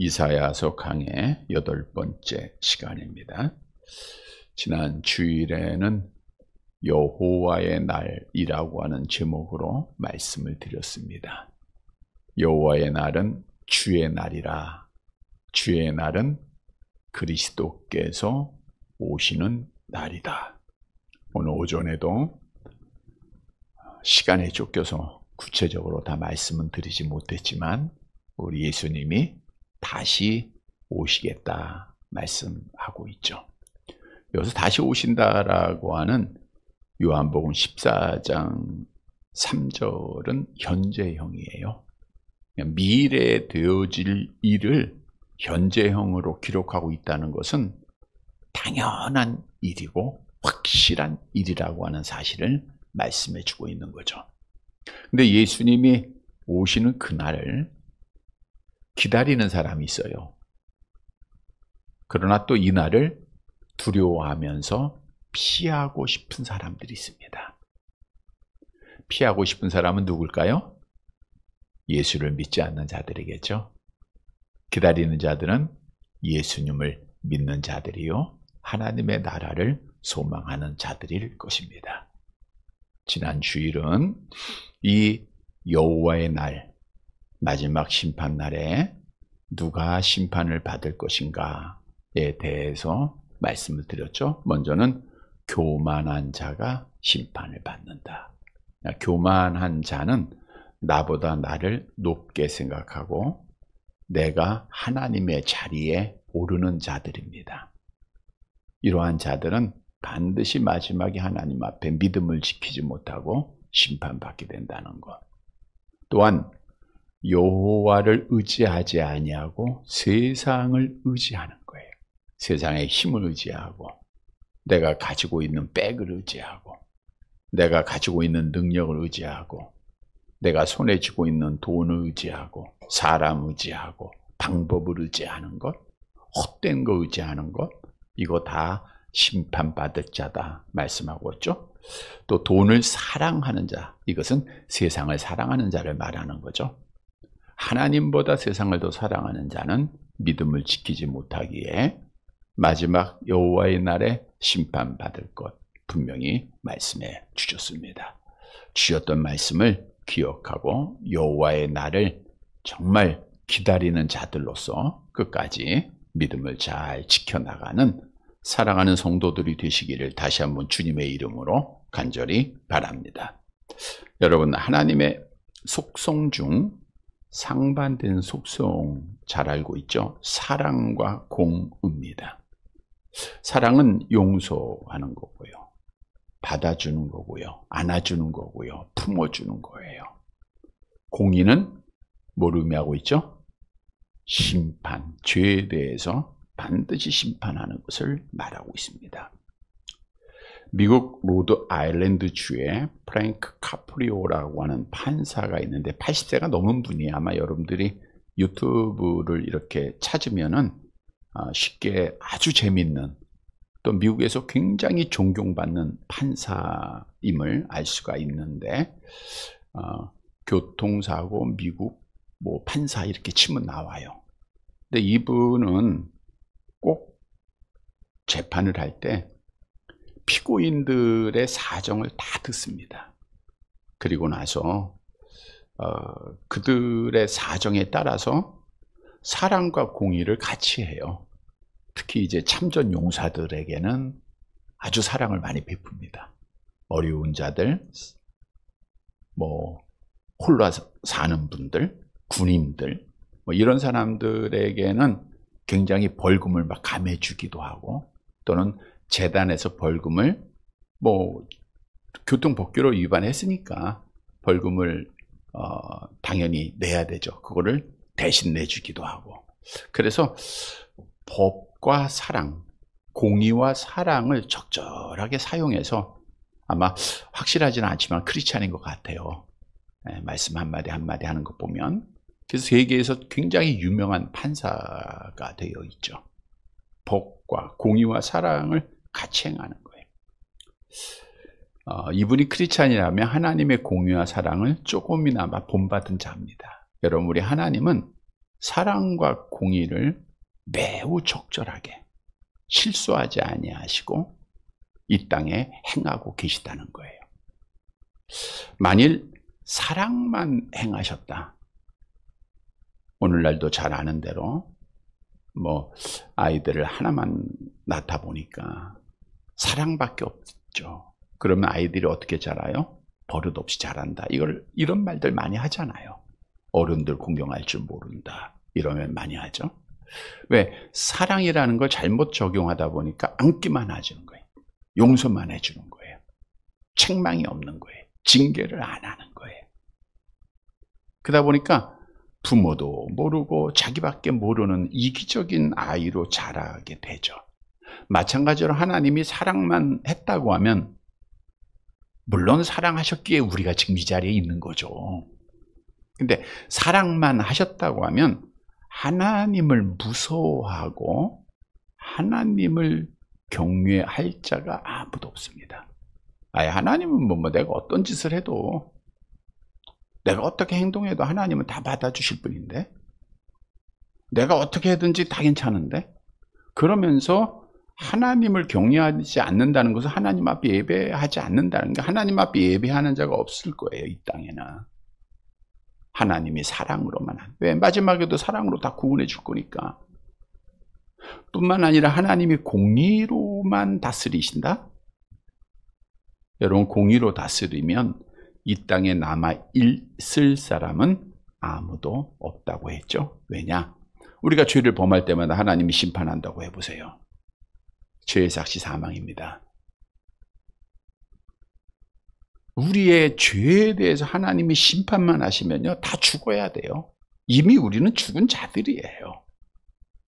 이사야서 강의 8번째 시간입니다. 지난 주일에는 여호와의 날이라고 하는 제목으로 말씀을 드렸습니다. 여호와의 날은 주의 날이라. 주의 날은 그리스도께서 오시는 날이다. 오늘 오전에도 시간에 쫓겨서 구체적으로 다 말씀은 드리지 못했지만 우리 예수님이 다시 오시겠다 말씀하고 있죠. 여기서 다시 오신다라고 하는 요한복음 14장 3절은 현재형이에요. 미래에 되어질 일을 현재형으로 기록하고 있다는 것은 당연한 일이고 확실한 일이라고 하는 사실을 말씀해 주고 있는 거죠. 근데 예수님이 오시는 그날을 기다리는 사람이 있어요. 그러나 또 이 날을 두려워하면서 피하고 싶은 사람들이 있습니다. 피하고 싶은 사람은 누굴까요? 예수를 믿지 않는 자들이겠죠. 기다리는 자들은 예수님을 믿는 자들이요, 하나님의 나라를 소망하는 자들일 것입니다. 지난 주일은 이 여호와의 날, 마지막 심판날에 누가 심판을 받을 것인가에 대해서 말씀을 드렸죠. 먼저는 교만한 자가 심판을 받는다. 교만한 자는 나보다 나를 높게 생각하고 내가 하나님의 자리에 오르는 자들입니다. 이러한 자들은 반드시 마지막에 하나님 앞에 믿음을 지키지 못하고 심판받게 된다는 것. 또한 여호와를 의지하지 아니하고 세상을 의지하는 거예요. 세상의 힘을 의지하고 내가 가지고 있는 백을 의지하고 내가 가지고 있는 능력을 의지하고 내가 손에 쥐고 있는 돈을 의지하고 사람 의지하고 방법을 의지하는 것, 헛된 거 의지하는 것, 이거 다 심판받을 자다 말씀하고 있죠. 또 돈을 사랑하는 자, 이것은 세상을 사랑하는 자를 말하는 거죠. 하나님보다 세상을 더 사랑하는 자는 믿음을 지키지 못하기에 마지막 여호와의 날에 심판받을 것 분명히 말씀해 주셨습니다. 주셨던 말씀을 기억하고 여호와의 날을 정말 기다리는 자들로서 끝까지 믿음을 잘 지켜나가는 사랑하는 성도들이 되시기를 다시 한번 주님의 이름으로 간절히 바랍니다. 여러분, 하나님의 속성 중 상반된 속성 잘 알고 있죠? 사랑과 공의입니다. 사랑은 용서하는 거고요, 받아주는 거고요, 안아주는 거고요, 품어주는 거예요. 공의는 뭘 의미하고 있죠? 심판, 죄에 대해서 반드시 심판하는 것을 말하고 있습니다. 미국 로드 아일랜드 주에 프랭크 카프리오라고 하는 판사가 있는데 80세가 넘은 분이 아마 여러분들이 유튜브를 이렇게 찾으면은 쉽게 아주 재밌는, 또 미국에서 굉장히 존경받는 판사임을 알 수가 있는데 교통사고 미국 뭐 판사 이렇게 치면 나와요. 근데 이분은 꼭 재판을 할 때 피고인들의 사정을 다 듣습니다. 그리고 나서 그들의 사정에 따라서 사랑과 공의를 같이 해요. 특히 이제 참전 용사들에게는 아주 사랑을 많이 베풉니다. 어려운 자들, 뭐 홀로 사는 분들, 군인들, 뭐 이런 사람들에게는 굉장히 벌금을 막 감해주기도 하고, 또는 재단에서 벌금을 뭐 교통법규로 위반했으니까 벌금을 당연히 내야 되죠. 그거를 대신 내주기도 하고. 그래서 법과 사랑, 공의와 사랑을 적절하게 사용해서, 아마 확실하지는 않지만 크리스찬인 것 같아요. 말씀 한마디 한마디 하는 것 보면. 그래서 세계에서 굉장히 유명한 판사가 되어 있죠. 법과 공의와 사랑을 같이 행하는 거예요. 이분이 크리스찬이라면 하나님의 공의와 사랑을 조금이나마 본받은 자입니다. 여러분, 우리 하나님은 사랑과 공의를 매우 적절하게 실수하지 아니하시고 이 땅에 행하고 계시다는 거예요. 만일 사랑만 행하셨다. 오늘날도 잘 아는 대로 아이들을 하나만 낳다 보니까 사랑밖에 없죠. 그러면 아이들이 어떻게 자라요? 버릇없이 자란다. 이런 말들 많이 하잖아요. 어른들 공경할 줄 모른다. 이러면 많이 하죠. 왜? 사랑이라는 걸 잘못 적용하다 보니까 안기만 해주는 거예요. 용서만 해주는 거예요. 책망이 없는 거예요. 징계를 안 하는 거예요. 그러다 보니까 부모도 모르고 자기밖에 모르는 이기적인 아이로 자라게 되죠. 마찬가지로 하나님이 사랑만 했다고 하면 물론 사랑하셨기에 우리가 지금 이 자리에 있는 거죠. 근데 사랑만 하셨다고 하면 하나님을 무서워하고 하나님을 경외할 자가 아무도 없습니다. 하나님은 내가 어떤 짓을 해도 내가 어떻게 행동해도 하나님은 다 받아주실 분인데 내가 어떻게 하든지 다 괜찮은데 그러면서 하나님을 경외하지 않는다는 것은 하나님 앞에 예배하지 않는다는 게 하나님 앞에 예배하는 자가 없을 거예요. 이 땅에는. 하나님이 사랑으로만 왜? 마지막에도 사랑으로 다 구원해 줄 거니까. 뿐만 아니라 하나님이 공의로만 다스리신다? 여러분 공의로 다스리면 이 땅에 남아 있을 사람은 아무도 없다고 했죠. 왜냐? 우리가 죄를 범할 때마다 하나님이 심판한다고 해보세요. 죄의 삭시 사망입니다. 우리의 죄에 대해서 하나님이 심판만 하시면요 다 죽어야 돼요. 이미 우리는 죽은 자들이에요.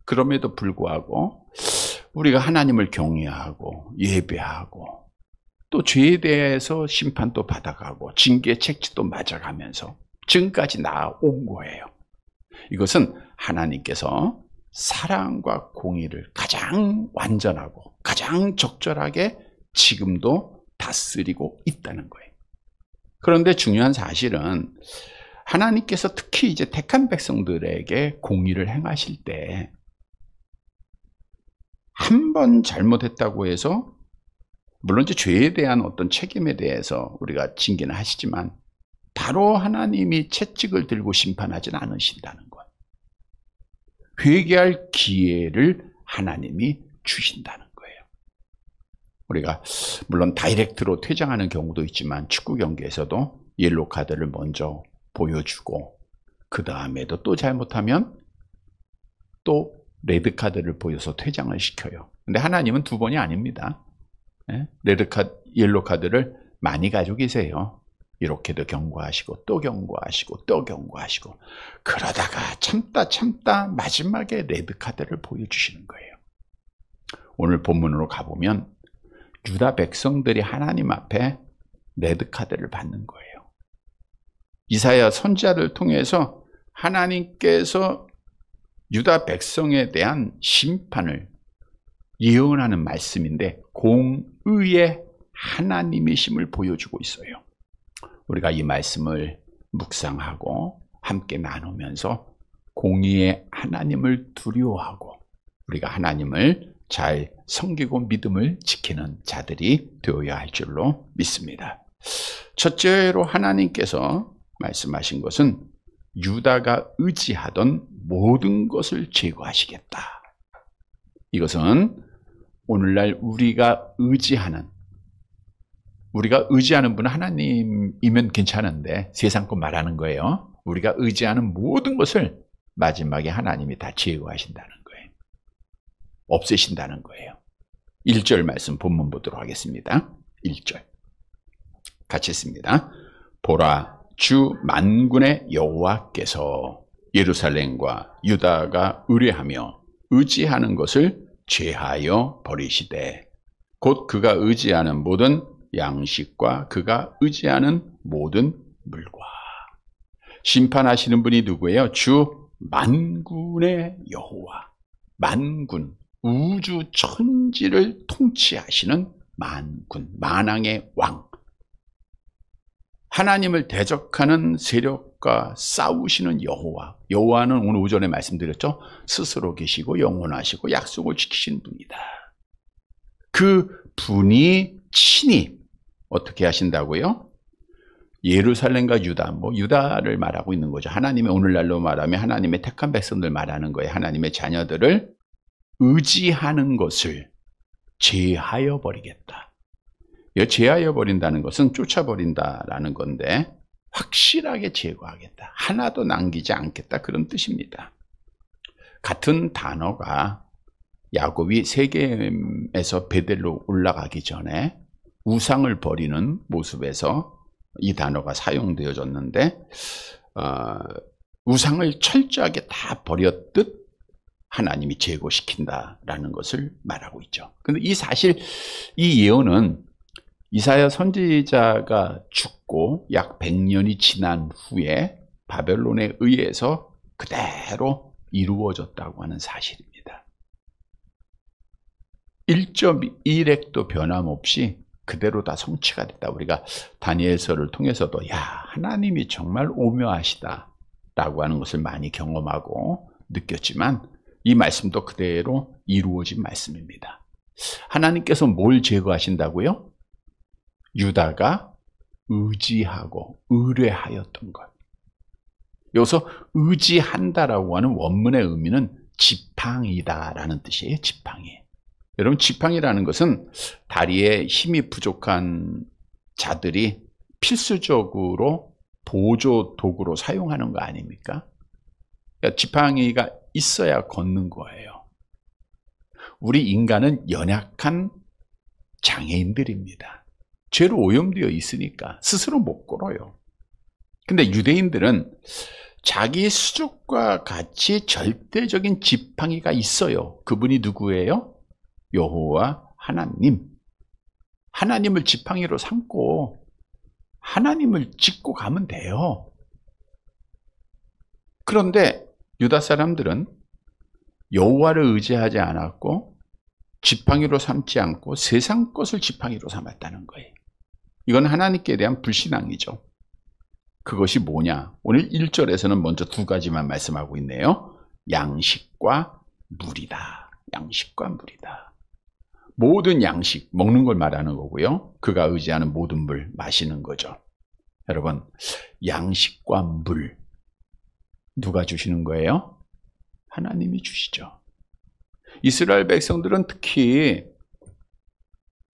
그럼에도 불구하고 우리가 하나님을 경외하고 예배하고 또 죄에 대해서 심판도 받아가고 징계 책지도 맞아가면서 지금까지 나아온 거예요. 이것은 하나님께서 사랑과 공의를 가장 완전하고 가장 적절하게 지금도 다스리고 있다는 거예요. 그런데 중요한 사실은 하나님께서 특히 이제 택한 백성들에게 공의를 행하실 때 한 번 잘못했다고 해서 물론 이제 죄에 대한 어떤 책임에 대해서 우리가 징계는 하시지만 바로 하나님이 채찍을 들고 심판하지는 않으신다는 것. 회개할 기회를 하나님이 주신다는 거예요. 우리가 물론 다이렉트로 퇴장하는 경우도 있지만 축구 경기에서도 옐로 카드를 먼저 보여주고 그 다음에도 또 잘못하면 또 레드 카드를 보여서 퇴장을 시켜요. 근데 하나님은 두 번이 아닙니다. 옐로 카드를 많이 가지고 계세요. 이렇게도 경고하시고 또 경고하시고 또 경고하시고 그러다가 참다 마지막에 레드 카드를 보여주시는 거예요. 오늘 본문으로 가보면 유다 백성들이 하나님 앞에 레드 카드를 받는 거예요. 이사야 선지자를 통해서 하나님께서 유다 백성에 대한 심판을 예언하는 말씀인데 공의의 하나님이심을 보여주고 있어요. 우리가 이 말씀을 묵상하고 함께 나누면서 공의의 하나님을 두려워하고 우리가 하나님을 잘 섬기고 믿음을 지키는 자들이 되어야 할 줄로 믿습니다. 첫째로 하나님께서 말씀하신 것은 유다가 의지하던 모든 것을 제거하시겠다. 이것은 오늘날 우리가 의지하는 분은 하나님이면 괜찮은데 세상 것 말하는 거예요. 우리가 의지하는 모든 것을 마지막에 하나님이 다 제거하신다는 거예요. 없애신다는 거예요. 1절 말씀 본문 보도록 하겠습니다. 1절 같이 읽습니다. 보라, 주 만군의 여호와께서 예루살렘과 유다가 의뢰하며 의지하는 것을 제하여 버리시되 곧 그가 의지하는 모든 양식과 그가 의지하는 모든 물과. 심판하시는 분이 누구예요? 주 만군의 여호와. 만군, 우주 천지를 통치하시는 만군, 만왕의 왕. 하나님을 대적하는 세력 이적과 싸우시는 여호와. 여호와는 오늘 오전에 말씀드렸죠. 스스로 계시고 영원하시고 약속을 지키시는 분이다. 그 분이 친히 어떻게 하신다고요? 예루살렘과 유다, 유다를 말하고 있는 거죠. 하나님의 오늘날로 말하면 하나님의 택한 백성들 말하는 거예요. 하나님의 자녀들을 의지하는 것을 제하여 버리겠다. 제하여 버린다는 것은 쫓아버린다라는 건데 확실하게 제거하겠다. 하나도 남기지 않겠다. 그런 뜻입니다. 같은 단어가 야곱이 세겜에서 베델로 올라가기 전에 우상을 버리는 모습에서 이 단어가 사용되어졌는데 우상을 철저하게 다 버렸듯 하나님이 제거시킨다라는 것을 말하고 있죠. 그런데 이 예언은 이사야 선지자가 죽고 약 100년이 지난 후에 바벨론에 의해서 그대로 이루어졌다고 하는 사실입니다. 1.1핵도 변함없이 그대로 다 성취가 됐다. 우리가 다니엘서를 통해서도 하나님이 정말 오묘하시다라고 하는 것을 많이 경험하고 느꼈지만 이 말씀도 그대로 이루어진 말씀입니다. 하나님께서 뭘 제거하신다고요? 유다가 의지하고 의뢰하였던 것. 여기서 의지한다라고 하는 원문의 의미는 지팡이다라는 뜻이에요. 지팡이. 여러분, 지팡이라는 것은 다리에 힘이 부족한 자들이 필수적으로 보조 도구로 사용하는 거 아닙니까? 그러니까 지팡이가 있어야 걷는 거예요. 우리 인간은 연약한 장애인들입니다. 죄로 오염되어 있으니까 스스로 못 걸어요. 근데 유대인들은 자기 수족과 같이 절대적인 지팡이가 있어요. 그분이 누구예요? 여호와 하나님. 하나님을 지팡이로 삼고 하나님을 짚고 가면 돼요. 그런데 유다 사람들은 여호와를 의지하지 않았고 지팡이로 삼지 않고 세상 것을 지팡이로 삼았다는 거예요. 이건 하나님께 대한 불신앙이죠. 그것이 뭐냐? 오늘 1절에서는 먼저 두 가지만 말씀하고 있네요. 양식과 물이다. 양식과 물이다. 모든 양식, 먹는 걸 말하는 거고요. 그가 의지하는 모든 물, 마시는 거죠. 여러분, 양식과 물 누가 주시는 거예요? 하나님이 주시죠. 이스라엘 백성들은 특히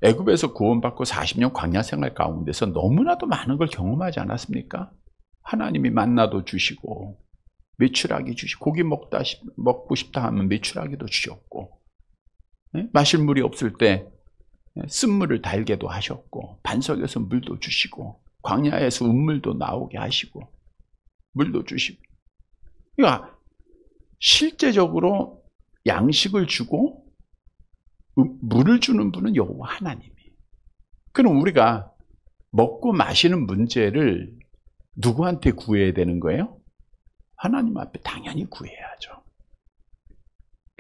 애굽에서 구원받고 40년 광야 생활 가운데서 너무나도 많은 걸 경험하지 않았습니까? 하나님이 만나도 주시고 메추라기 주시고 고기 먹고 싶다 하면 메추라기도 주셨고 마실 물이 없을 때 쓴물을 달게도 하셨고 반석에서 물도 주시고 광야에서 음물도 나오게 하시고 물도 주시고. 그러니까 실제적으로 양식을 주고 물을 주는 분은 여호와 하나님이. 그럼 우리가 먹고 마시는 문제를 누구한테 구해야 되는 거예요? 하나님 앞에 당연히 구해야죠.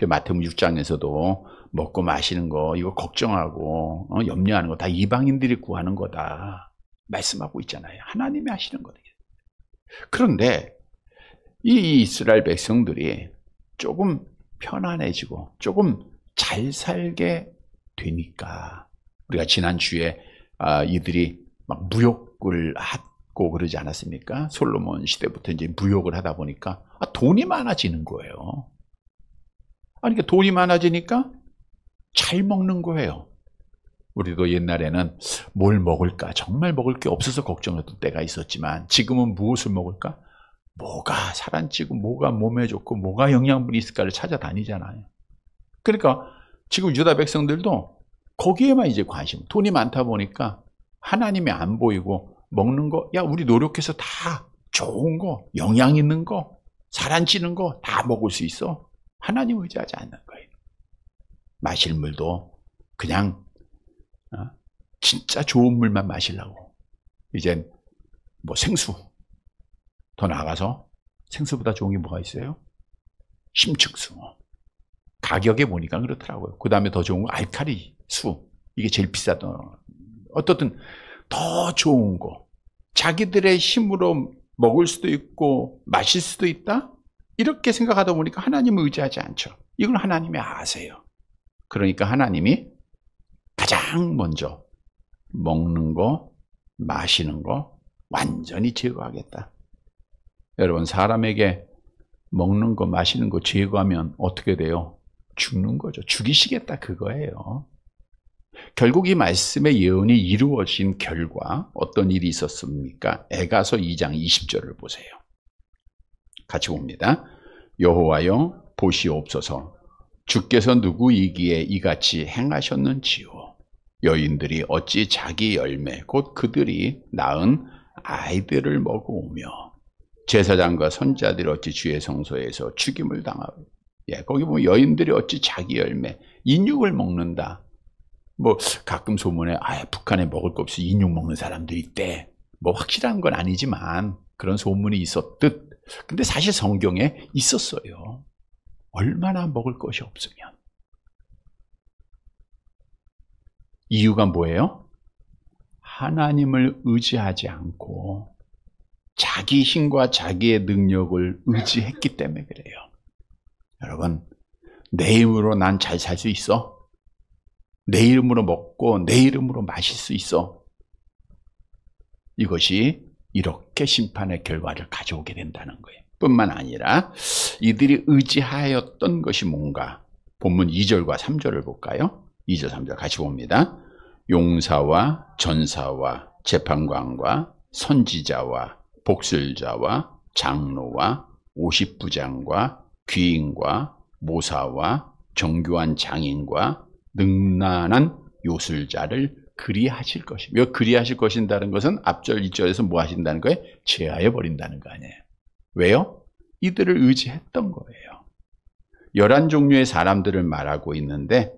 마태복음 6장에서도 먹고 마시는 거 이거 걱정하고 염려하는 거 다 이방인들이 구하는 거다 말씀하고 있잖아요. 하나님이 하시는 거예요. 그런데 이 이스라엘 백성들이 조금 편안해지고 조금 잘 살게 되니까 우리가 지난주에 이들이 막 무역을 하고 그러지 않았습니까? 솔로몬 시대부터 이제 무역을 하다 보니까 돈이 많아지는 거예요. 그러니까 돈이 많아지니까 잘 먹는 거예요. 우리도 옛날에는 뭘 먹을까 정말 먹을 게 없어서 걱정했던 때가 있었지만 지금은 무엇을 먹을까? 뭐가 살안찌고 뭐가 몸에 좋고 뭐가 영양분이 있을까를 찾아다니잖아요. 그러니까 지금 유다 백성들도 거기에만 이제 관심. 돈이 많다 보니까 하나님이 안 보이고 먹는 거, 우리 노력해서 다 좋은 거, 영양 있는 거, 살안찌는 거 다 먹을 수 있어. 하나님 의지하지 않는 거예요. 마실 물도 그냥 진짜 좋은 물만 마시려고. 이젠 뭐 생수, 더 나아가서 생수보다 좋은 게 뭐가 있어요? 심층수. 가격에 보니까 그렇더라고요. 그 다음에 더 좋은 거 알칼리 수. 이게 제일 비싸던. 어떻든 더 좋은 거. 자기들의 힘으로 먹을 수도 있고 마실 수도 있다? 이렇게 생각하다 보니까 하나님을 의지하지 않죠. 이걸 하나님이 아세요. 그러니까 하나님이 가장 먼저 먹는 거, 마시는 거 완전히 제거하겠다. 여러분, 사람에게 먹는 거, 마시는 거 제거하면 어떻게 돼요? 죽는 거죠. 죽이시겠다 그거예요. 결국 이 말씀의 예언이 이루어진 결과 어떤 일이 있었습니까? 에가서 2장 20절을 보세요. 같이 봅니다. 여호와여 보시옵소서, 주께서 누구이기에 이같이 행하셨는지요. 여인들이 어찌 자기 열매 곧 그들이 낳은 아이들을 먹어오며 제사장과 선지자들이 어찌 주의 성소에서 죽임을 당하고. 거기 보면 여인들이 어찌 자기 열매 인육을 먹는다. 뭐 가끔 소문에 북한에 먹을 거 없이 인육 먹는 사람들이 있대. 뭐 확실한 건 아니지만 그런 소문이 있었듯. 근데 사실 성경에 있었어요. 얼마나 먹을 것이 없으면. 이유가 뭐예요? 하나님을 의지하지 않고 자기 힘과 자기의 능력을 의지했기 때문에 그래요. 여러분, 내 힘으로 난 잘 살 수 있어? 내 이름으로 먹고 내 이름으로 마실 수 있어? 이것이 이렇게 심판의 결과를 가져오게 된다는 거예요. 뿐만 아니라 이들이 의지하였던 것이 뭔가? 본문 2절과 3절을 볼까요? 2절 3절 같이 봅니다. 용사와 전사와 재판관과 선지자와 복술자와 장로와 50부장과 귀인과 모사와 정교한 장인과 능란한 요술자를 그리하실 것이며, 그리하실 것인다는 것은 앞절 2절에서 뭐 하신다는 거예요? 제하여 버린다는 거 아니에요. 왜요? 이들을 의지했던 거예요. 11종류의 사람들을 말하고 있는데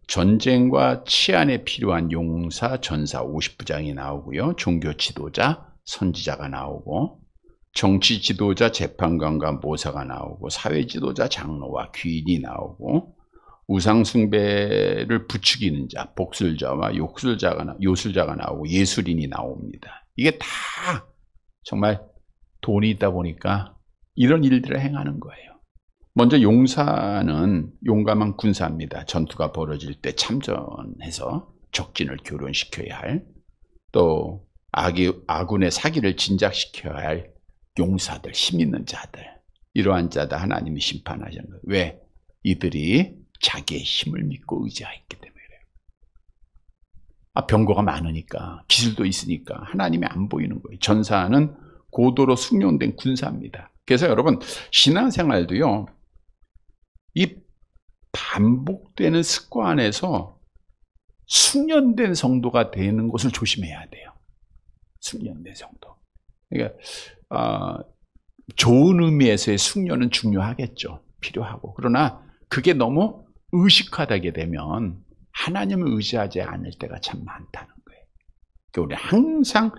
전쟁과 치안에 필요한 용사, 전사 50부장이 나오고요. 종교 지도자, 선지자가 나오고, 정치 지도자, 재판관과 모사가 나오고, 사회 지도자, 장로와 귀인이 나오고, 우상 숭배를 부추기는 자, 복술자와 요술자가 나오고, 예술인이 나옵니다. 이게 다 정말 돈이 있다 보니까 이런 일들을 행하는 거예요. 먼저 용사는 용감한 군사입니다. 전투가 벌어질 때 참전해서 적진을 교론시켜야 할, 또 아군의 사기를 진작시켜야 할 용사들, 힘 있는 자들, 이러한 자들 하나님이 심판하시는 거예요. 왜? 이들이 자기의 힘을 믿고 의지했기 때문에 그래요. 병거가 많으니까, 기술도 있으니까 하나님이 안 보이는 거예요. 전사는 고도로 숙련된 군사입니다. 그래서 여러분, 신앙생활도요, 이 반복되는 습관에서 숙련된 성도가 되는 것을 조심해야 돼요. 숙련된 성도. 그러니까 좋은 의미에서의 숙련은 중요하겠죠. 필요하고. 그러나 그게 너무 의식화되게 되면 하나님을 의지하지 않을 때가 참 많다는 거예요. 그러니까 우리 항상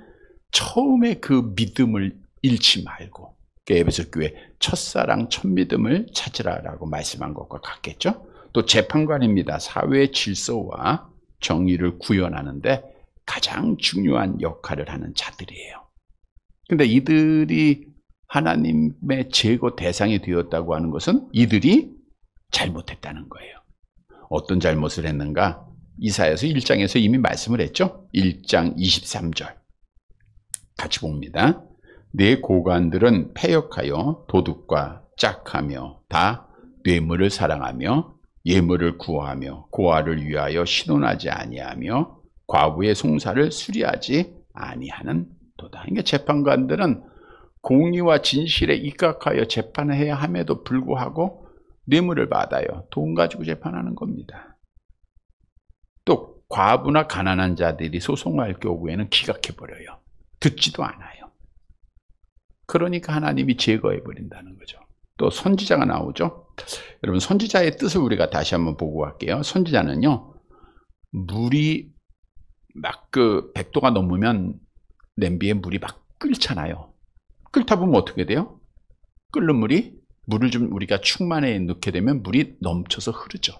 처음에 그 믿음을 잃지 말고, 에베소 교회 첫사랑 첫믿음을 찾으라라고 말씀한 것과 같겠죠. 또 재판관입니다. 사회의 질서와 정의를 구현하는데 가장 중요한 역할을 하는 자들이에요. 근데 이들이 하나님의 제거 대상이 되었다고 하는 것은 이들이 잘못했다는 거예요. 어떤 잘못을 했는가? 이사야서 1장에서 이미 말씀을 했죠. 1장 23절 같이 봅니다. 내 고관들은 패역하여 도둑과 짝하며 다 뇌물을 사랑하며 예물을 구하며 고아를 위하여 신원하지 아니하며 과부의 송사를 수리하지 아니하는 도다. 그러니까 재판관들은 공의와 진실에 입각하여 재판을 해야 함에도 불구하고 뇌물을 받아요. 돈 가지고 재판하는 겁니다. 또 과부나 가난한 자들이 소송할 경우에는 기각해버려요. 듣지도 않아요. 그러니까 하나님이 제거해버린다는 거죠. 또 선지자가 나오죠. 여러분, 선지자의 뜻을 우리가 다시 한번 보고 갈게요. 선지자는요, 물이 막 100도가 넘으면 냄비에 물이 막 끓잖아요. 끓다 보면 어떻게 돼요? 끓는 물을 좀 우리가 충만히 넣게 되면 물이 넘쳐서 흐르죠.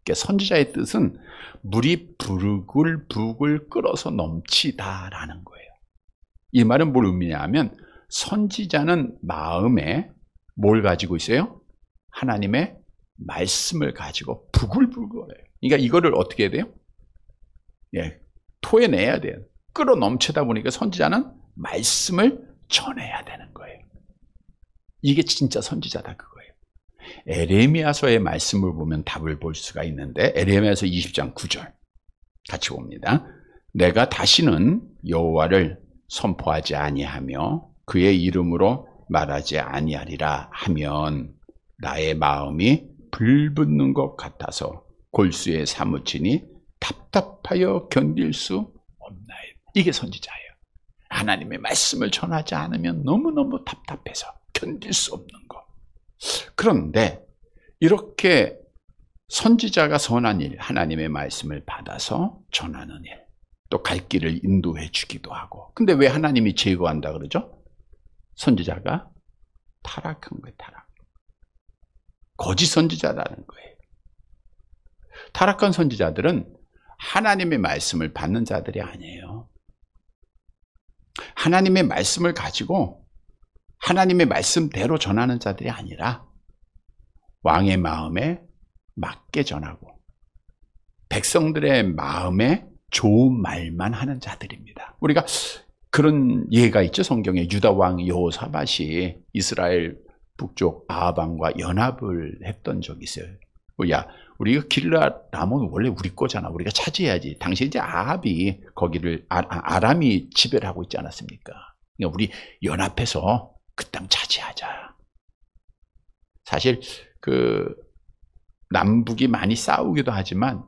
그러니까 선지자의 뜻은 물이 부글부글 끓어서 넘치다라는 거예요. 이 말은 뭘 의미냐면 선지자는 마음에 뭘 가지고 있어요? 하나님의 말씀을 가지고 부글부글해요. 그러니까 이거를 어떻게 해야 돼요? 예, 토해내야 돼요. 끌어 넘치다 보니까 선지자는 말씀을 전해야 되는 거예요. 이게 진짜 선지자다 그거예요. 에레미야서의 말씀을 보면 답을 볼 수가 있는데 에레미야서 20장 9절 같이 봅니다. 내가 다시는 여호와를 선포하지 아니하며 그의 이름으로 말하지 아니하리라 하면 나의 마음이 불붙는 것 같아서 골수에 사무치니 답답하여 견딜 수 없나요? 이게 선지자예요. 하나님의 말씀을 전하지 않으면 너무너무 답답해서 견딜 수 없는 것. 그런데 이렇게 선지자가 선한 일, 하나님의 말씀을 받아서 전하는 일, 또 갈 길을 인도해 주기도 하고. 근데 왜 하나님이 제거한다 그러죠? 선지자가 타락한 거예요, 타락. 거짓 선지자라는 거예요. 타락한 선지자들은 하나님의 말씀을 받는 자들이 아니에요. 하나님의 말씀을 가지고 하나님의 말씀대로 전하는 자들이 아니라 왕의 마음에 맞게 전하고 백성들의 마음에 좋은 말만 하는 자들입니다. 우리가 그런 예가 있죠. 성경에 유다 왕 여호사밧이 이스라엘 북쪽 아합 왕과 연합을 했던 적이 있어요. 야, 우리가 길르앗람은 원래 우리 거잖아. 우리가 차지해야지. 당시 이제 아합이 거기를 아람이 지배를 하고 있지 않았습니까? 그러니까 우리 연합해서 그 땅 차지하자. 사실 그 남북이 많이 싸우기도 하지만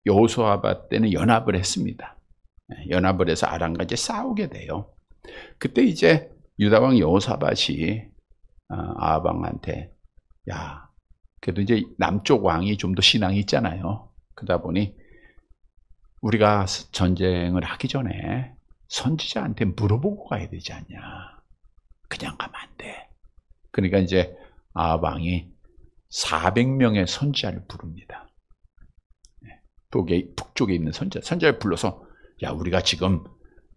여호수아밧 때는 연합을 했습니다. 연합을 해서 아람과 이제 싸우게 돼요. 그때 이제 유다 왕 여호사밧이 아합 왕한테 야, 그래도 이제 남쪽 왕이 좀 더 신앙이 있잖아요. 그러다 보니 우리가 전쟁을 하기 전에 선지자한테 물어보고 가야 되지 않냐. 그냥 가면 안 돼. 그러니까 이제 아합 왕이 400명의 선지자를 부릅니다. 북쪽에 있는 선지자를 불러서 야, 우리가 지금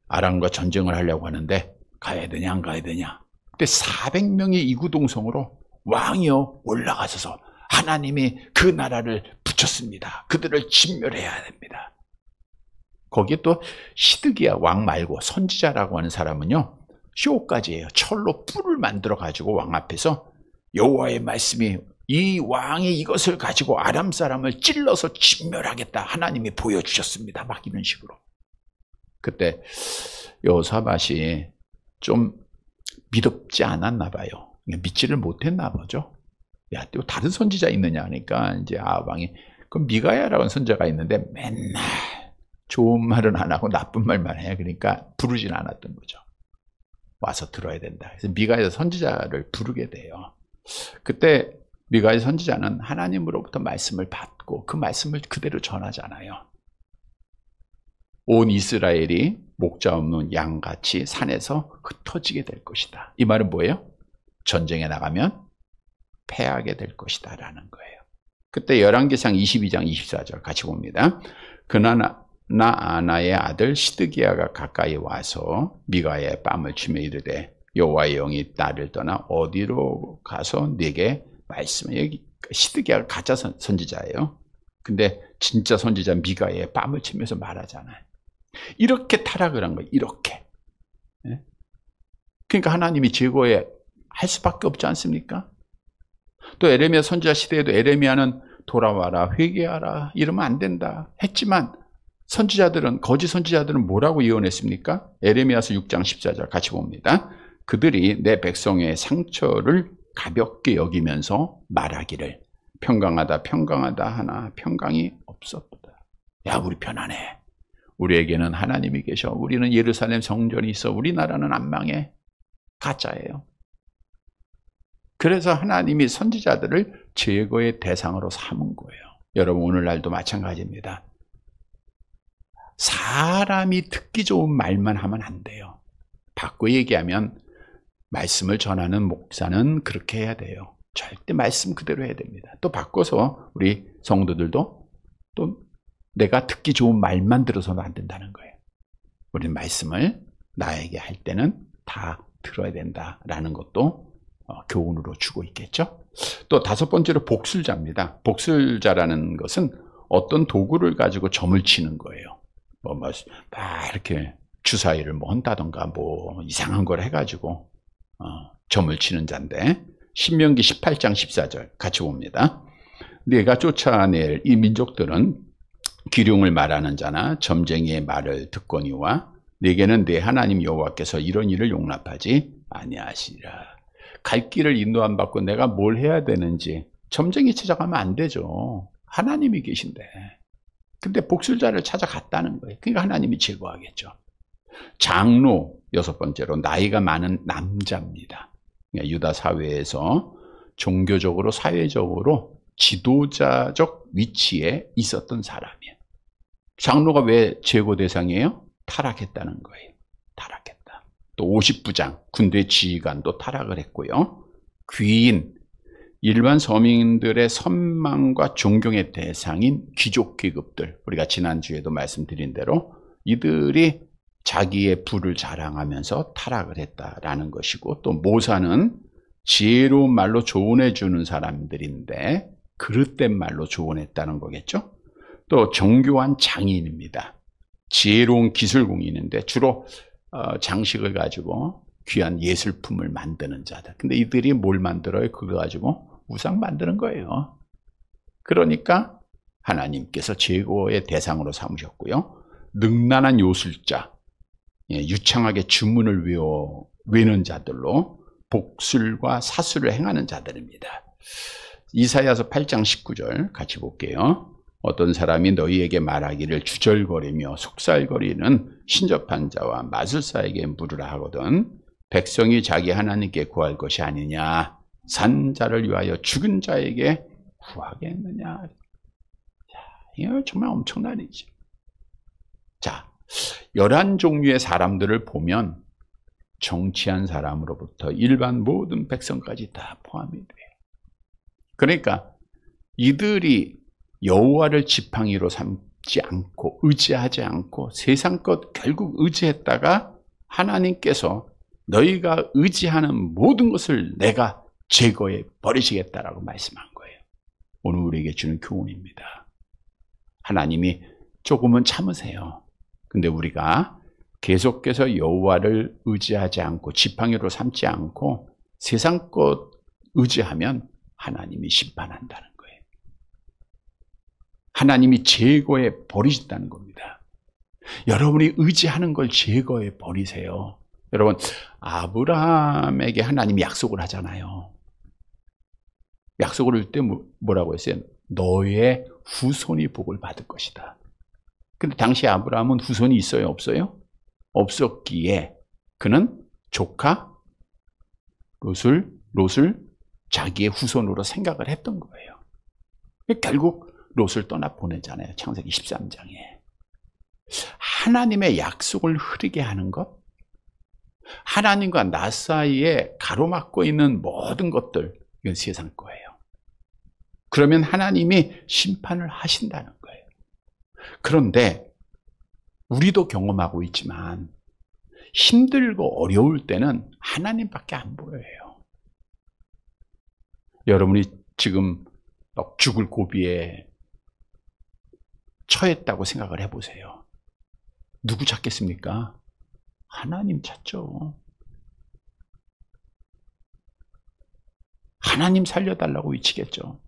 아람과 전쟁을 하려고 하는데 가야 되냐 안 가야 되냐. 그때 400명이 이구동성으로 왕이요 올라가셔서 하나님이 그 나라를 붙였습니다. 그들을 진멸해야 됩니다. 거기에 또 시드기야 왕 말고 선지자라고 하는 사람은요 쇼까지 해요. 철로 뿔을 만들어 가지고 왕 앞에서 여호와의 말씀이 이 왕이 이것을 가지고 아람 사람을 찔러서 진멸하겠다. 하나님이 보여주셨습니다. 막 이런 식으로. 그때 여호사밧이 좀 믿op지 않았나 봐요. 믿지를 못했나 보죠. 야, 또 다른 선지자 있느냐 하니까 이제 아합 왕이 그럼 미가야라는 선지자가 있는데 맨날 좋은 말은 안 하고 나쁜 말만 해. 그러니까 부르진 않았던 거죠. 와서 들어야 된다. 그래서 미가야 선지자를 부르게 돼요. 그때 미가야 선지자는 하나님으로부터 말씀을 받고 그 말씀을 그대로 전하잖아요. 온 이스라엘이 목자 없는 양같이 산에서 흩어지게 될 것이다. 이 말은 뭐예요? 전쟁에 나가면 패하게 될 것이다 라는 거예요. 그때 열왕기상 22장 24절 같이 봅니다. 그러나 아나의 아들 시드기야가 가까이 와서 미가야의 뺨을 치며 이르되 여호와의 영이 나를 떠나 어디로 가서 네게 말씀해. 여기 시드기야가 가짜 선지자예요. 근데 진짜 선지자 미가야의 뺨을 치면서 말하잖아요. 이렇게 타락을 한 거예요. 이렇게. 그러니까 하나님이 제거해 할 수밖에 없지 않습니까? 또 에레미야 선지자 시대에도 에레미야는 돌아와라 회개하라 이러면 안 된다 했지만 선지자들은 거짓 선지자들은 뭐라고 예언했습니까? 에레미야서 6장 14절 같이 봅니다. 그들이 내 백성의 상처를 가볍게 여기면서 말하기를 평강하다 평강하다 하나 평강이 없었다. 야, 우리 편안해. 우리에게는 하나님이 계셔. 우리는 예루살렘 성전이 있어. 우리나라는 안 망해. 가짜예요. 그래서 하나님이 선지자들을 제거의 대상으로 삼은 거예요. 여러분 오늘날도 마찬가지입니다. 사람이 듣기 좋은 말만 하면 안 돼요. 바꿔 얘기하면 말씀을 전하는 목사는 그렇게 해야 돼요. 절대 말씀 그대로 해야 됩니다. 또 바꿔서 우리 성도들도 또 내가 듣기 좋은 말만 들어서는 안 된다는 거예요. 우리는 말씀을 나에게 할 때는 다 들어야 된다라는 것도 교훈으로 주고 있겠죠. 또 다섯 번째로 복술자입니다. 복술자라는 것은 어떤 도구를 가지고 점을 치는 거예요. 막 이렇게 주사위를 한다던가 이상한 걸 해가지고 점을 치는 자인데, 신명기 18장 14절 같이 봅니다. 네가 쫓아낼 이 민족들은 기륭을 말하는 자나 점쟁이의 말을 듣거니와 네게는 네 하나님 여호와께서 이런 일을 용납하지 아니하시리라. 갈 길을 인도 안 받고 내가 뭘 해야 되는지 점쟁이 찾아가면 안 되죠. 하나님이 계신데. 근데 복술자를 찾아갔다는 거예요. 그러니까 하나님이 제거하겠죠. 장로, 여섯 번째로 나이가 많은 남자입니다. 유다 사회에서 종교적으로 사회적으로 지도자적 위치에 있었던 사람이에요. 장로가 왜 제거 대상이에요? 타락했다는 거예요. 타락했다. 또 50부장, 군대 지휘관도 타락을 했고요. 귀인, 일반 서민들의 선망과 존경의 대상인 귀족 계급들, 우리가 지난주에도 말씀드린 대로 이들이 자기의 부를 자랑하면서 타락을 했다라는 것이고, 또 모사는 지혜로운 말로 조언해 주는 사람들인데 그릇된 말로 조언했다는 거겠죠. 또 정교한 장인입니다. 지혜로운 기술공인인데 주로 장식을 가지고 귀한 예술품을 만드는 자들. 근데 이들이 뭘 만들어요? 그거 가지고 우상 만드는 거예요. 그러니까 하나님께서 제거의 대상으로 삼으셨고요. 능란한 요술자, 유창하게 주문을 외는 자들로 복술과 사술을 행하는 자들입니다. 이사야서 8장 19절 같이 볼게요. 어떤 사람이 너희에게 말하기를 주절거리며 속살거리는 신접한 자와 마술사에게 물으라 하거든 백성이 자기 하나님께 구할 것이 아니냐, 산 자를 위하여 죽은 자에게 구하겠느냐. 이거 정말 엄청난 일이죠. 자, 11종류의 사람들을 보면 정치한 사람으로부터 일반 모든 백성까지 다 포함이 돼요. 그러니까 이들이 여호와를 지팡이로 삼지 않고 의지하지 않고 세상 것 결국 의지했다가 하나님께서 너희가 의지하는 모든 것을 내가 제거해 버리시겠다라고 말씀한 거예요. 오늘 우리에게 주는 교훈입니다. 하나님이 조금은 참으세요. 근데 우리가 계속해서 여호와를 의지하지 않고 지팡이로 삼지 않고 세상 것 의지하면 하나님이 심판한다는 거예요. 하나님이 제거해 버리신다는 겁니다. 여러분이 의지하는 걸 제거해 버리세요. 여러분, 아브라함에게 하나님이 약속을 하잖아요. 약속을 할 때 뭐라고 했어요? 너의 후손이 복을 받을 것이다. 근데 당시 아브라함은 후손이 있어요? 없어요? 없었기에 그는 조카 롯을 자기의 후손으로 생각을 했던 거예요. 결국 롯을 떠나 보내잖아요. 창세기 13장에. 하나님의 약속을 흐리게 하는 것, 하나님과 나 사이에 가로막고 있는 모든 것들, 이건 세상 거예요. 그러면 하나님이 심판을 하신다는 거예요. 그런데 우리도 경험하고 있지만 힘들고 어려울 때는 하나님밖에 안 보여요. 여러분이 지금 막 죽을 고비에 처했다고 생각을 해보세요. 누구 찾겠습니까? 하나님 찾죠. 하나님 살려달라고 외치겠죠.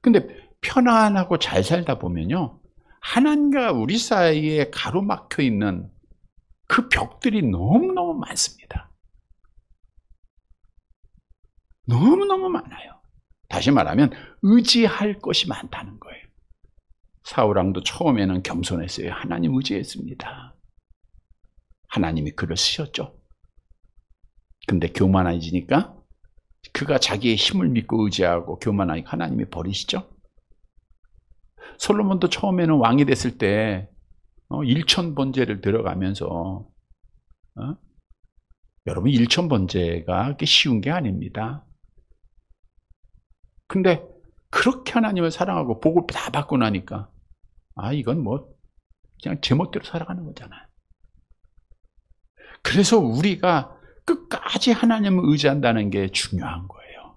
근데 편안하고 잘 살다 보면요, 하나님과 우리 사이에 가로막혀 있는 그 벽들이 너무너무 많습니다. 너무너무 많아요. 다시 말하면 의지할 것이 많다는 거예요. 사울왕도 처음에는 겸손했어요. 하나님 의지했습니다. 하나님이 그를 쓰셨죠. 근데 교만해지니까 그가 자기의 힘을 믿고 의지하고 교만하니까 하나님이 버리시죠. 솔로몬도 처음에는 왕이 됐을 때 1000번제를 들어가면서 여러분 1000번제가 쉬운 게 아닙니다. 근데 그렇게 하나님을 사랑하고 복을 다 받고 나니까 이건 그냥 제멋대로 살아가는 거잖아요. 그래서 우리가 끝까지 하나님을 의지한다는 게 중요한 거예요.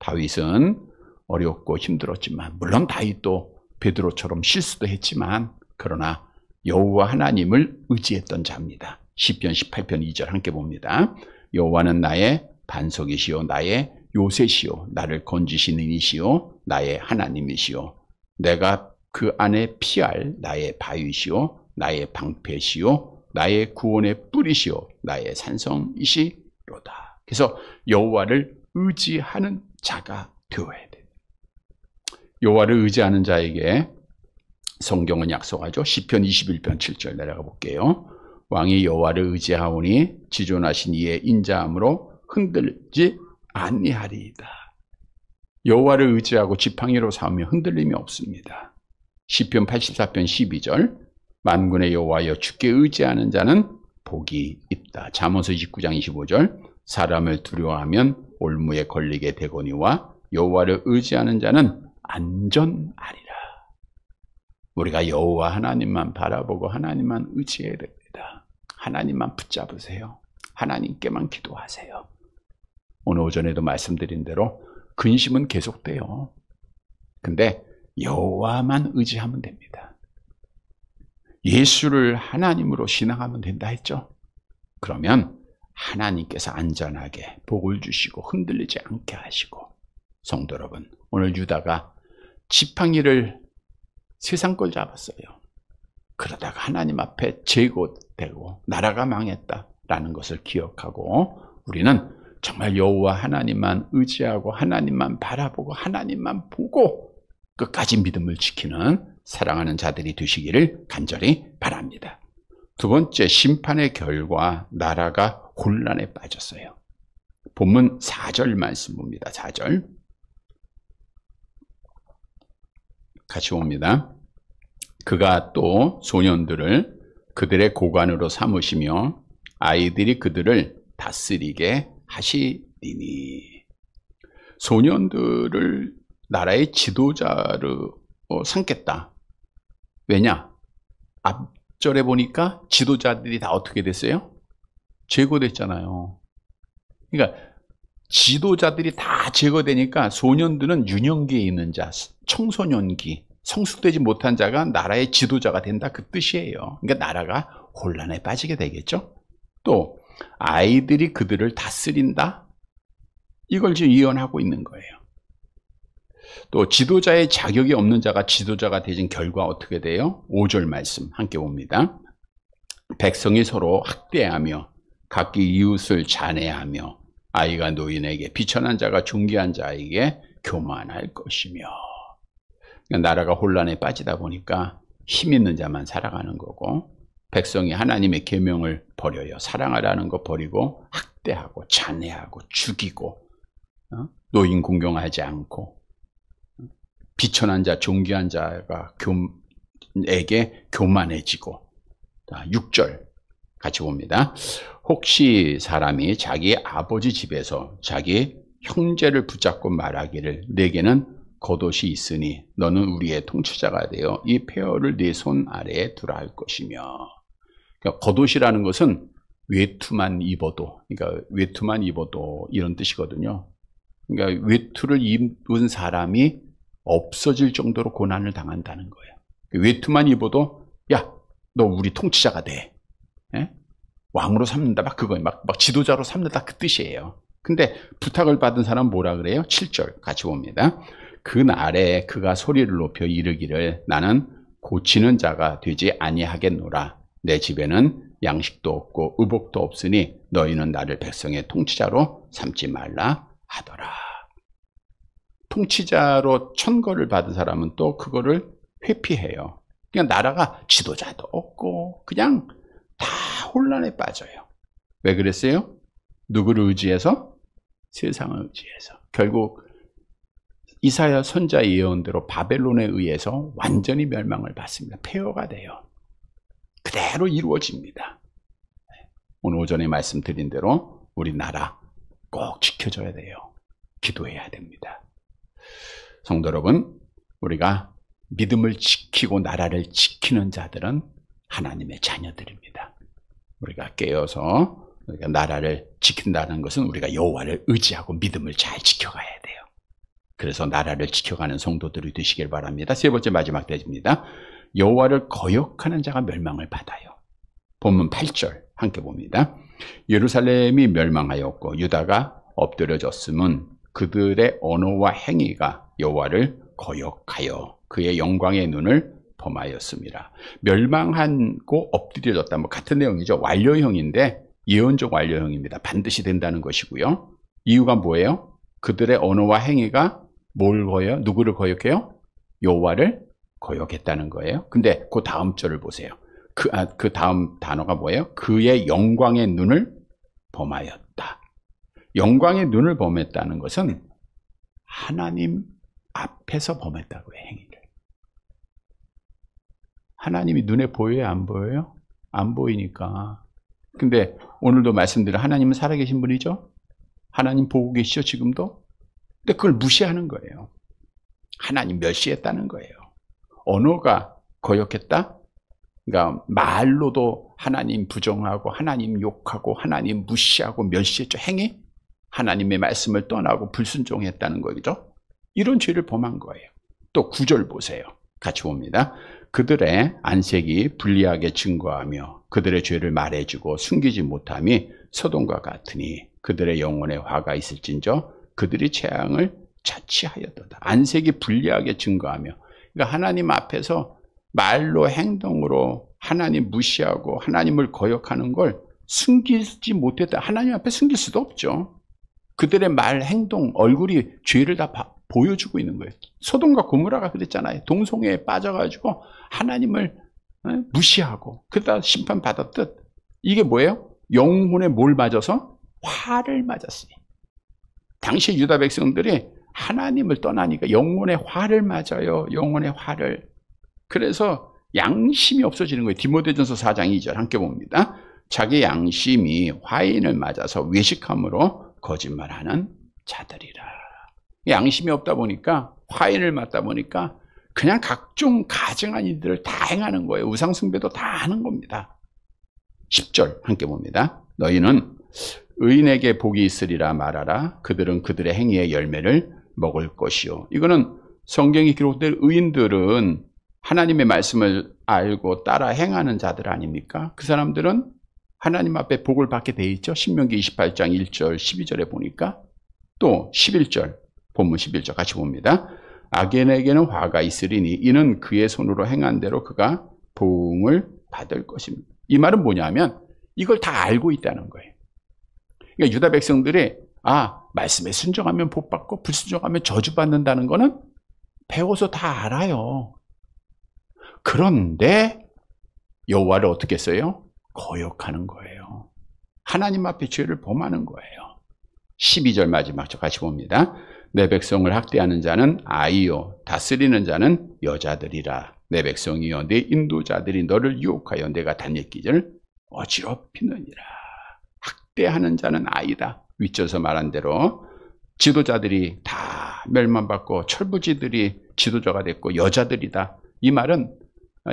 다윗은 어렵고 힘들었지만, 물론 다윗도 베드로처럼 실수도 했지만, 그러나 여호와 하나님을 의지했던 자입니다. 시편 18편 2절 함께 봅니다. 여호와는 나의 반석이시요 나의 요새시요 나를 건지시는 이시요 나의 하나님이시요 내가 그 안에 피할 나의 바위시요 나의 방패시요 나의 구원의 뿌리시요 나의 산성이시로다. 그래서 여호와를 의지하는 자가 되어야 돼. 여호와를 의지하는 자에게 성경은 약속하죠. 시편 21편 7절 내려가 볼게요. 왕이 여호와를 의지하오니 지존하신 이의 인자함으로 흔들리지 아니하리이다. 여호와를 의지하고 지팡이로 삼으면 흔들림이 없습니다. 시편 84편 12절 만군의 여호와여 주께 의지하는 자는 복이 있다. 잠언서 29장 25절 사람을 두려워하면 올무에 걸리게 되거니와 여호와를 의지하는 자는 안전하리라. 우리가 여호와 하나님만 바라보고 하나님만 의지해야 됩니다. 하나님만 붙잡으세요. 하나님께만 기도하세요. 오늘 오전에도 말씀드린 대로 근심은 계속돼요. 근데 여호와만 의지하면 됩니다. 예수를 하나님으로 신앙하면 된다 했죠. 그러면 하나님께서 안전하게 복을 주시고 흔들리지 않게 하시고, 성도 여러분, 오늘 유다가 지팡이를 세상 걸 잡았어요. 그러다가 하나님 앞에 제거되고 나라가 망했다라는 것을 기억하고, 우리는 정말 여호와 하나님만 의지하고 하나님만 바라보고 하나님만 보고 끝까지 믿음을 지키는 사랑하는 자들이 되시기를 간절히 바랍니다. 두 번째, 심판의 결과 나라가 혼란에 빠졌어요. 본문 4절 말씀 봅니다. 4절 같이 봅니다. 그가 또 소년들을 그들의 고관으로 삼으시며 아이들이 그들을 다스리게 하시리니. 소년들을 나라의 지도자로 삼겠다. 왜냐? 앞절에 보니까 지도자들이 다 어떻게 됐어요? 제거됐잖아요. 그러니까 지도자들이 다 제거되니까 소년들은 유년기에 있는 자, 청소년기, 성숙되지 못한 자가 나라의 지도자가 된다, 그 뜻이에요. 그러니까 나라가 혼란에 빠지게 되겠죠. 또 아이들이 그들을 다스린다, 이걸 지금 예언하고 있는 거예요. 또 지도자의 자격이 없는 자가 지도자가 되진 결과 어떻게 돼요? 5절 말씀 함께 봅니다. 백성이 서로 학대하며 각기 이웃을 잔해하며 아이가 노인에게 비천한 자가 존귀한 자에게 교만할 것이며. 그러니까 나라가 혼란에 빠지다 보니까 힘 있는 자만 살아가는 거고, 백성이 하나님의 계명을 버려요. 사랑하라는 거 버리고 학대하고 잔해하고 죽이고, 노인 공경하지 않고, 비천한 자, 존귀한 자가 에게 교만해지고. 6절 같이 봅니다. 혹시 사람이 자기 아버지 집에서 자기 형제를 붙잡고 말하기를 내게는 겉옷이 있으니 너는 우리의 통치자가 되어 이 폐허를 네 손 아래에 두라 할 것이며. 그러니까 겉옷이라는 것은 외투만 입어도, 그러니까 외투만 입어도 이런 뜻이거든요. 그러니까 외투를 입은 사람이 없어질 정도로 고난을 당한다는 거예요. 외투만 입어도 야, 너 우리 통치자가 돼. 예? 왕으로 삼는다, 막 그거예요. 막 지도자로 삼는다, 그 뜻이에요. 근데 부탁을 받은 사람 뭐라 그래요? 7절 같이 봅니다. 그날에 그가 소리를 높여 이르기를 나는 고치는 자가 되지 아니하겠노라. 내 집에는 양식도 없고 의복도 없으니 너희는 나를 백성의 통치자로 삼지 말라 하더라. 통치자로 천거를 받은 사람은 또 그거를 회피해요. 그냥 나라가 지도자도 없고 그냥 다 혼란에 빠져요. 왜 그랬어요? 누구를 의지해서? 세상을 의지해서. 결국 이사야 선자의 예언대로 바벨론에 의해서 완전히 멸망을 받습니다. 폐허가 돼요. 그대로 이루어집니다. 오늘 오전에 말씀드린 대로 우리 나라 꼭 지켜줘야 돼요. 기도해야 됩니다. 성도 여러분, 우리가 믿음을 지키고 나라를 지키는 자들은 하나님의 자녀들입니다. 우리가 깨어서 그러니까 나라를 지킨다는 것은 우리가 여호와를 의지하고 믿음을 잘 지켜가야 돼요. 그래서 나라를 지켜가는 성도들이 되시길 바랍니다. 세 번째 마지막 대지입니다. 여호와를 거역하는 자가 멸망을 받아요. 본문 8절 함께 봅니다. 예루살렘이 멸망하였고 유다가 엎드려졌음은 그들의 언어와 행위가 여호와를 거역하여 그의 영광의 눈을 범하였습니다. 멸망하고 엎드려졌다, 뭐 같은 내용이죠. 완료형인데 예언적 완료형입니다. 반드시 된다는 것이고요. 이유가 뭐예요? 그들의 언어와 행위가 뭘 거요? 누구를 거역해요? 여호와를 거역했다는 거예요. 근데 그 다음 절을 보세요. 그 다음 단어가 뭐예요? 그의 영광의 눈을 범하였다. 영광의 눈을 범했다는 것은 하나님 앞에서 범했다고요, 행위를. 하나님이 눈에 보여요, 안 보여요? 안 보이니까. 근데 오늘도 말씀드린 하나님은 살아계신 분이죠? 하나님 보고 계시죠, 지금도? 근데 그걸 무시하는 거예요. 하나님 멸시했다는 거예요. 언어가 거역했다? 그러니까 말로도 하나님 부정하고 하나님 욕하고 하나님 무시하고 멸시했죠. 행위? 하나님의 말씀을 떠나고 불순종했다는 거죠. 이런 죄를 범한 거예요. 또 9절 보세요. 같이 봅니다. 그들의 안색이 불리하게 증거하며 그들의 죄를 말해주고 숨기지 못함이 소돔과 같으니 그들의 영혼에 화가 있을진저 그들이 재앙을 자취하였도다. 안색이 불리하게 증거하며, 그러니까 하나님 앞에서 말로 행동으로 하나님 무시하고 하나님을 거역하는 걸 숨기지 못했다. 하나님 앞에 숨길 수도 없죠. 그들의 말, 행동, 얼굴이 죄를 다 보여주고 있는 거예요. 소돔과 고모라가 그랬잖아요. 동성애에 빠져가지고 하나님을 무시하고 그러다 심판받았듯, 이게 뭐예요? 영혼에 뭘 맞아서? 화를 맞았어요. 당시 유다 백성들이 하나님을 떠나니까 영혼에 화를 맞아요. 영혼의 화를. 그래서 양심이 없어지는 거예요. 디모데전서 4장 2절 함께 봅니다. 자기 양심이 화인을 맞아서 외식함으로 거짓말하는 자들이라. 양심이 없다 보니까, 화인을 맞다 보니까 그냥 각종 가증한 일들을 다 행하는 거예요. 우상숭배도 다 하는 겁니다. 10절 함께 봅니다. 너희는 의인에게 복이 있으리라 말하라. 그들은 그들의 행위의 열매를 먹을 것이요. 이거는 성경이 기록된 의인들은 하나님의 말씀을 알고 따라 행하는 자들 아닙니까? 그 사람들은 하나님 앞에 복을 받게 돼 있죠. 신명기 28장 1절 12절에 보니까. 또 11절, 본문 11절 같이 봅니다. 악인에게는 화가 있으리니 이는 그의 손으로 행한 대로 그가 보응을 받을 것입니다. 이 말은 뭐냐면 이걸 다 알고 있다는 거예요. 그러니까 유다 백성들이 말씀에 순종하면 복 받고 불순종하면 저주받는다는 거는 배워서 다 알아요. 그런데 여호와를 어떻게 써요? 거역하는 거예요. 하나님 앞에 죄를 범하는 거예요. 12절 마지막 절 같이 봅니다. 내 백성을 학대하는 자는 아이요 다스리는 자는 여자들이라. 내 백성이여 내 인도자들이 너를 유혹하여 내가 다니기를 어지럽히느니라. 학대하는 자는 아이다. 윗절서 말한 대로 지도자들이 다 멸망받고 철부지들이 지도자가 됐고 여자들이다. 이 말은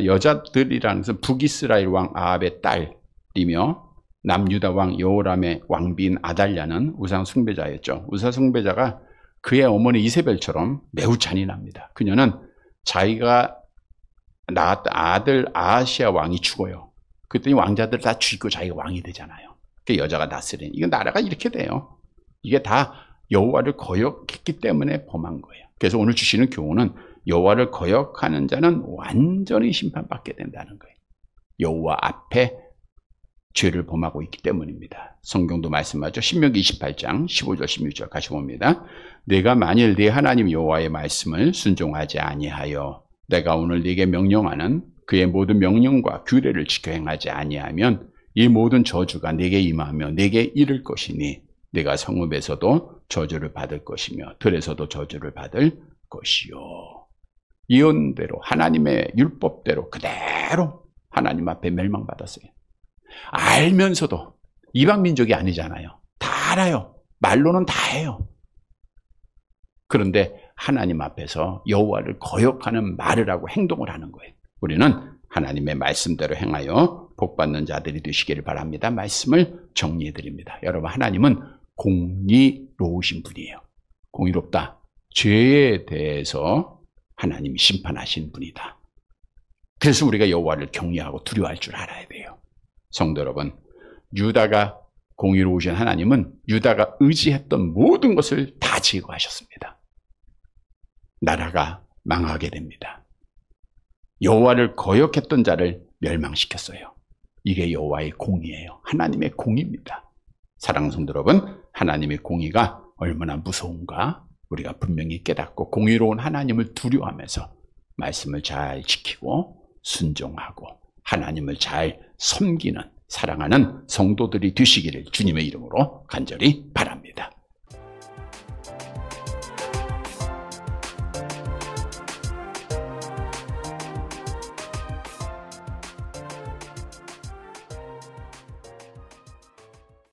여자들이라는 것은 북이스라엘 왕 아합의 딸이며 남유다 왕 여호람의 왕비인 아달랴는 우상 숭배자였죠. 우상 숭배자가 그의 어머니 이세벨처럼 매우 잔인합니다. 그녀는 자기가 낳았던 아들 아하시아 왕이 죽어요. 그랬더니 왕자들 다 죽이고 자기가 왕이 되잖아요. 그 여자가 다스리는, 이건 나라가 이렇게 돼요. 이게 다 여호와를 거역했기 때문에 범한 거예요. 그래서 오늘 주시는 교훈은 여호와를 거역하는 자는 완전히 심판받게 된다는 거예요. 여호와 앞에 죄를 범하고 있기 때문입니다. 성경도 말씀하죠. 신명기 28장 15절 16절 같이 봅니다. 내가 만일 네 하나님 여호와의 말씀을 순종하지 아니하여 내가 오늘 네게 명령하는 그의 모든 명령과 규례를 지켜 행하지 아니하면 이 모든 저주가 네게 임하며 네게 이를 것이니 네가 성읍에서도 저주를 받을 것이며 들에서도 저주를 받을 것이요. 예언대로 하나님의 율법대로 그대로 하나님 앞에 멸망받았어요. 알면서도, 이방 민족이 아니잖아요. 다 알아요. 말로는 다 해요. 그런데 하나님 앞에서 여호와를 거역하는 말을 하고 행동을 하는 거예요. 우리는 하나님의 말씀대로 행하여 복받는 자들이 되시기를 바랍니다. 말씀을 정리해 드립니다. 여러분, 하나님은 공의로우신 분이에요. 공의롭다. 죄에 대해서 하나님이 심판하신 분이다. 그래서 우리가 여호와를 경외하고 두려워할 줄 알아야 돼요. 성도 여러분, 유다가 공의로우신 하나님은 유다가 의지했던 모든 것을 다 제거하셨습니다. 나라가 망하게 됩니다. 여호와를 거역했던 자를 멸망시켰어요. 이게 여호와의 공의예요. 하나님의 공의입니다. 사랑하는 성도 여러분, 하나님의 공의가 얼마나 무서운가 우리가 분명히 깨닫고 공의로운 하나님을 두려워하면서 말씀을 잘 지키고 순종하고 하나님을 잘 섬기는 사랑하는 성도들이 되시기를 주님의 이름으로 간절히 바랍니다.